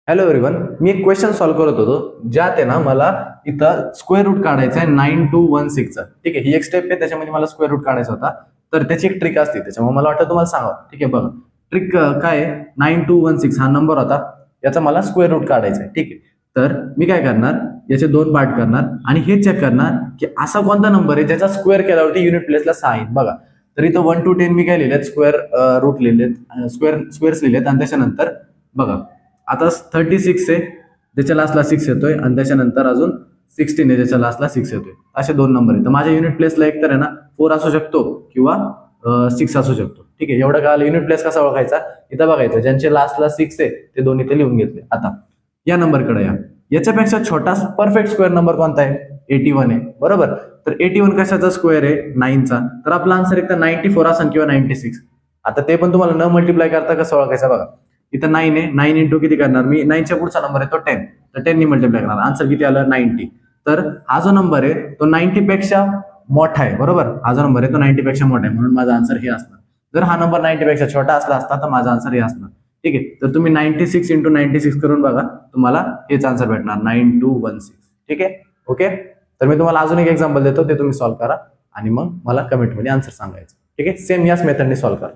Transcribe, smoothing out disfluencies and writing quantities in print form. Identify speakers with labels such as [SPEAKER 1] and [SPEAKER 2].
[SPEAKER 1] Hello everyone, मी एक question solve करत होतो ज्यात आहे ना मला इथं स्क्वेअर रूट काढायचा आहे 9216चा. ठीक आहे, ही एक स्टेप आहे, त्याच्यामध्ये मला स्क्वेअर रूट काढायचा होता. तर त्याची एक ट्रिक असते, त्याच्यामुळे मला वाटतं तुम्हाला सांगावं. ठीक आहे, बघा ट्रिक काय आहे. 9216 हा नंबर होता, याचा मला स्क्वेअर रूट काढायचा आहे. ठीक आहे, तर मी काय करणार, याचे दोन पार्ट करणार आणि हे चेक करणार की असा कोणता नंबर आहे ज्याचा स्क्वेअर केल्यावरती युनिट प्लेसला 6 येईल. बघा, तर इथं 1 to 10 मी काय लिहिलेत, स्क्वेअर रूट लिहिलेत, स्क्वेअर्स लिहिलेत आणि त्याच्यानंतर बघा आता 36 आहे, ज्याच्या लास्टला 6 येतोय आणि त्याच्यानंतर अजून 16 आहे, ज्याच्या लास्टला 6 येतोय. असे दोन नंबर आहेत. तर माझ्या युनिट प्लेसला एक तर आहे ना 4 असू शकतो किंवा 6 असू शकतो. ठीक आहे, एवढं कळालं. युनिट प्लेस कसा ओळखायचा, इथं बघायचं ज्यांचे लास्टला 6 आहे ते दोन्ही ते लिहून घेतले. आता या नंबरकडे या. याच्यापेक्षा छोटा परफेक्ट स्क्वेअर नंबर कोणता आहे? 81 आहे, बरोबर. तर 81 कशाचा स्क्वेअर आहे? 9चा. तर आपला आन्सर एक तर 94 असेल किंवा 96. आता ते पण तुम्हाला न मल्टिप्लाय करता कसं ओळखायचं बघा. इथं 9 आहे, 9 इंटू किती करणार मी? 9च्या पुढचा नंबर आहे तो 10, तर 10 नी मल्टिप्लाय करणार. आन्सर किती आलं? 90. तर हा जो नंबर आहे तो 90 पेक्षा मोठा आहे, बरोबर. हा जो नंबर आहे तो 90 पेक्षा मोठा आहे, म्हणून माझा आन्सर हे असणार. जर हा नंबर 90 पेक्षा छोटा असला असता तर माझा आन्सर हे असणार. ठीक आहे, तर तुम्ही 96 इंटू 96 करून बघा, तुम्हाला हेच आन्सर भेटणार, 9216. ठीक आहे, ओके. तर मी तुम्हाला अजून एक एक्झाम्पल देतो, ते तुम्ही सॉल्व्ह करा आणि मग मला कमेंटमध्ये आन्सर सांगायचं. ठीक आहे, सेम याच मेथडने सॉल्व्ह करा.